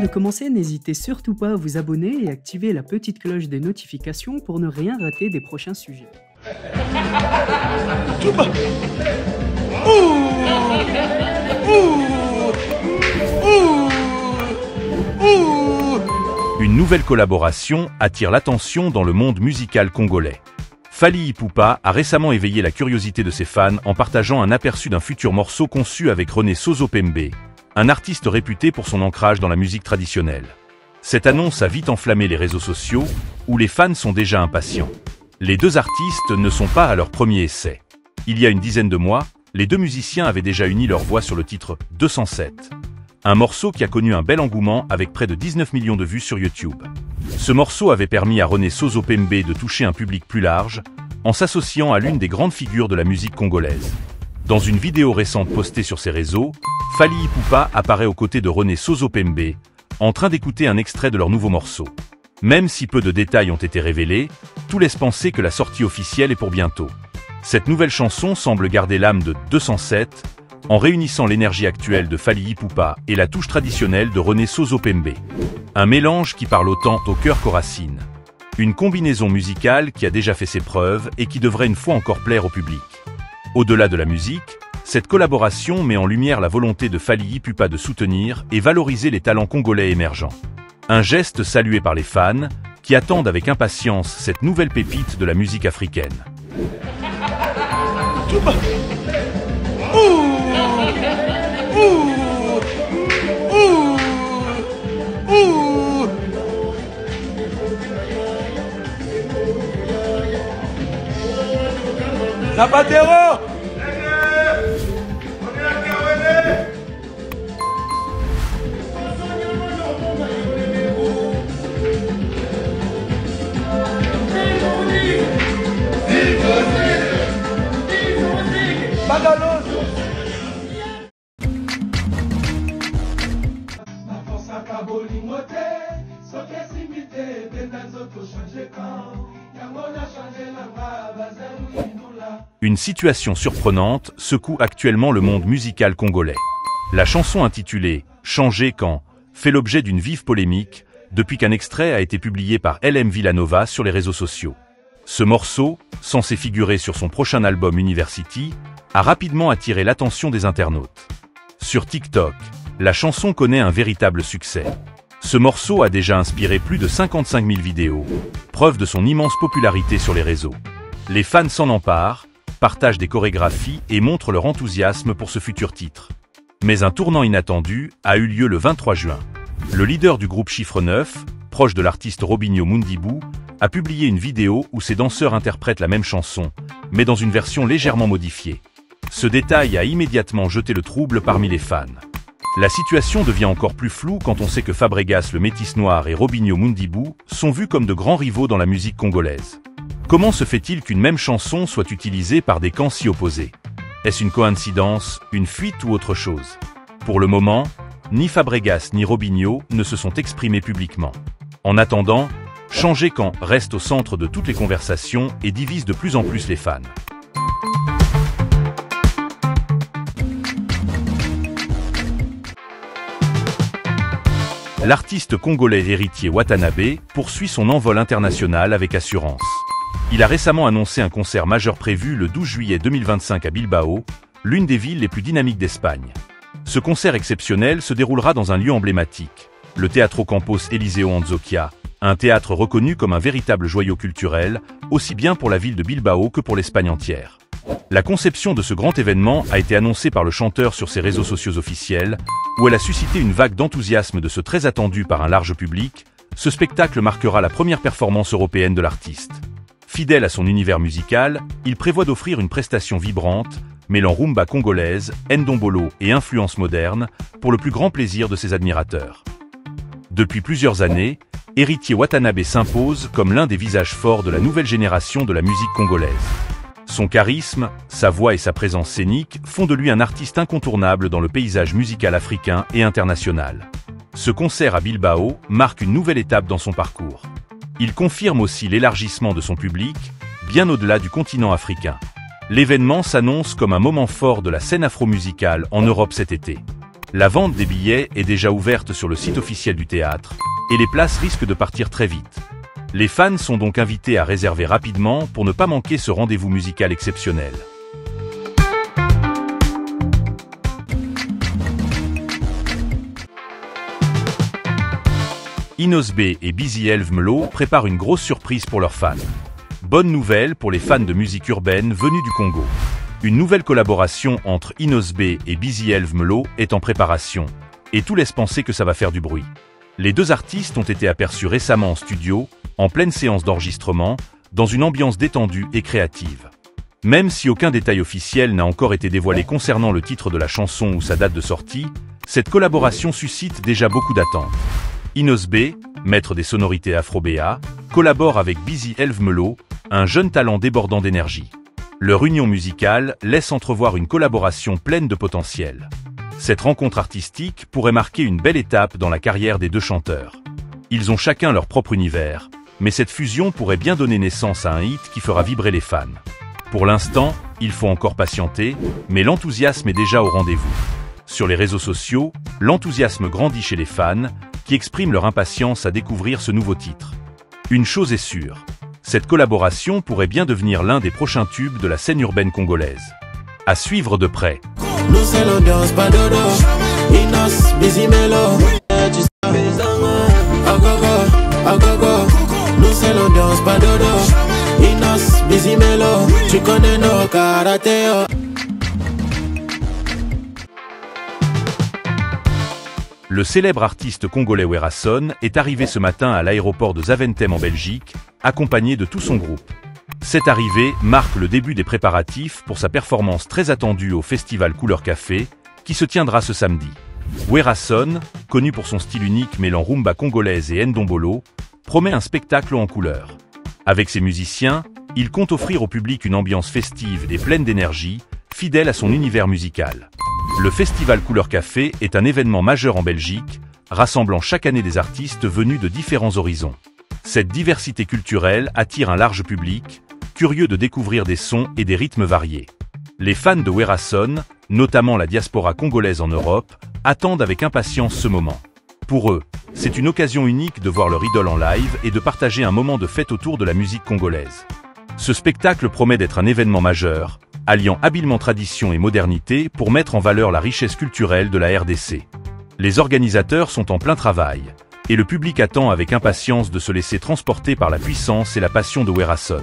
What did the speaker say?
de commencer, n'hésitez surtout pas à vous abonner et activer la petite cloche des notifications pour ne rien rater des prochains sujets. Une nouvelle collaboration attire l'attention dans le monde musical congolais. Fally Ipupa a récemment éveillé la curiosité de ses fans en partageant un aperçu d'un futur morceau conçu avec René Sozo-Pembe, un artiste réputé pour son ancrage dans la musique traditionnelle. Cette annonce a vite enflammé les réseaux sociaux, où les fans sont déjà impatients. Les deux artistes ne sont pas à leur premier essai. Il y a une dizaine de mois, les deux musiciens avaient déjà uni leur voix sur le titre 207. Un morceau qui a connu un bel engouement avec près de 19 millions de vues sur YouTube. Ce morceau avait permis à René Sozo-Pembe de toucher un public plus large, en s'associant à l'une des grandes figures de la musique congolaise. Dans une vidéo récente postée sur ses réseaux, Fally Ipupa apparaît aux côtés de René Sozo-Pembe, en train d'écouter un extrait de leur nouveau morceau. Même si peu de détails ont été révélés, tout laisse penser que la sortie officielle est pour bientôt. Cette nouvelle chanson semble garder l'âme de 207, en réunissant l'énergie actuelle de Fally Ipupa et la touche traditionnelle de René Sozo-Pembe. Un mélange qui parle autant au cœur qu'aux racines. Une combinaison musicale qui a déjà fait ses preuves et qui devrait une fois encore plaire au public. Au-delà de la musique, cette collaboration met en lumière la volonté de Fally Ipupa de soutenir et valoriser les talents congolais émergents. Un geste salué par les fans, qui attendent avec impatience cette nouvelle pépite de la musique africaine. Zapatero! Une situation surprenante secoue actuellement le monde musical congolais. La chanson intitulée « Changer quand » fait l'objet d'une vive polémique depuis qu'un extrait a été publié par LM Villanova sur les réseaux sociaux. Ce morceau, censé figurer sur son prochain album University, a rapidement attiré l'attention des internautes. Sur TikTok, la chanson connaît un véritable succès. Ce morceau a déjà inspiré plus de 55 000 vidéos, preuve de son immense popularité sur les réseaux. Les fans s'en emparent, partagent des chorégraphies et montrent leur enthousiasme pour ce futur titre. Mais un tournant inattendu a eu lieu le 23 juin. Le leader du groupe Chiffre 9, proche de l'artiste Robinho Mundibou, a publié une vidéo où ses danseurs interprètent la même chanson, mais dans une version légèrement modifiée. Ce détail a immédiatement jeté le trouble parmi les fans. La situation devient encore plus floue quand on sait que Fabregas le Métis Noir et Robinho Mundibou sont vus comme de grands rivaux dans la musique congolaise. Comment se fait-il qu'une même chanson soit utilisée par des camps si opposés? Est-ce une coïncidence, une fuite ou autre chose? Pour le moment, ni Fabregas ni Robinho ne se sont exprimés publiquement. En attendant, Changer quand reste au centre de toutes les conversations et divise de plus en plus les fans. L'artiste congolais Héritier Watanabe poursuit son envol international avec assurance. Il a récemment annoncé un concert majeur prévu le 12 juillet 2025 à Bilbao, l'une des villes les plus dynamiques d'Espagne. Ce concert exceptionnel se déroulera dans un lieu emblématique, le Teatro Campos Eliseo Antzoquia, un théâtre reconnu comme un véritable joyau culturel, aussi bien pour la ville de Bilbao que pour l'Espagne entière. La conception de ce grand événement a été annoncée par le chanteur sur ses réseaux sociaux officiels, où elle a suscité une vague d'enthousiasme de ce très attendu par un large public. Ce spectacle marquera la première performance européenne de l'artiste. Fidèle à son univers musical, il prévoit d'offrir une prestation vibrante, mêlant rumba congolaise, ndombolo et influences modernes, pour le plus grand plaisir de ses admirateurs. Depuis plusieurs années, Héritier Watanabe s'impose comme l'un des visages forts de la nouvelle génération de la musique congolaise. Son charisme, sa voix et sa présence scénique font de lui un artiste incontournable dans le paysage musical africain et international. Ce concert à Bilbao marque une nouvelle étape dans son parcours. Il confirme aussi l'élargissement de son public, bien au-delà du continent africain. L'événement s'annonce comme un moment fort de la scène afro-musicale en Europe cet été. La vente des billets est déjà ouverte sur le site officiel du théâtre, et les places risquent de partir très vite. Les fans sont donc invités à réserver rapidement pour ne pas manquer ce rendez-vous musical exceptionnel. Inosbe et Busy Elv Melo préparent une grosse surprise pour leurs fans. Bonne nouvelle pour les fans de musique urbaine venus du Congo. Une nouvelle collaboration entre Inosbe et Busy Elv Melo est en préparation, et tout laisse penser que ça va faire du bruit. Les deux artistes ont été aperçus récemment en studio, en pleine séance d'enregistrement, dans une ambiance détendue et créative. Même si aucun détail officiel n'a encore été dévoilé concernant le titre de la chanson ou sa date de sortie, cette collaboration suscite déjà beaucoup d'attentes. Inosbe, maître des sonorités afro-béa, collabore avec Busy Elv Melo, un jeune talent débordant d'énergie. Leur union musicale laisse entrevoir une collaboration pleine de potentiel. Cette rencontre artistique pourrait marquer une belle étape dans la carrière des deux chanteurs. Ils ont chacun leur propre univers, mais cette fusion pourrait bien donner naissance à un hit qui fera vibrer les fans. Pour l'instant, il faut encore patienter, mais l'enthousiasme est déjà au rendez-vous. Sur les réseaux sociaux, l'enthousiasme grandit chez les fans, qui expriment leur impatience à découvrir ce nouveau titre. Une chose est sûre, cette collaboration pourrait bien devenir l'un des prochains tubes de la scène urbaine congolaise. À suivre de près. Nous c'est l'ambiance, pas dodo. Inos, Busy Melo. Nous c'est l'ambiance, pas dodo. Inos, Busy Melo. Tu connais nos karaté. Le célèbre artiste congolais Werason est arrivé ce matin à l'aéroport de Zaventem en Belgique, accompagné de tout son groupe. Cette arrivée marque le début des préparatifs pour sa performance très attendue au festival Couleur Café, qui se tiendra ce samedi. Werason, connu pour son style unique mêlant rumba congolaise et ndombolo, promet un spectacle en couleur. Avec ses musiciens, il compte offrir au public une ambiance festive et pleine d'énergie, fidèle à son univers musical. Le festival Couleur Café est un événement majeur en Belgique, rassemblant chaque année des artistes venus de différents horizons. Cette diversité culturelle attire un large public, curieux de découvrir des sons et des rythmes variés. Les fans de Werason, notamment la diaspora congolaise en Europe, attendent avec impatience ce moment. Pour eux, c'est une occasion unique de voir leur idole en live et de partager un moment de fête autour de la musique congolaise. Ce spectacle promet d'être un événement majeur, alliant habilement tradition et modernité pour mettre en valeur la richesse culturelle de la RDC. Les organisateurs sont en plein travail, et le public attend avec impatience de se laisser transporter par la puissance et la passion de Werason.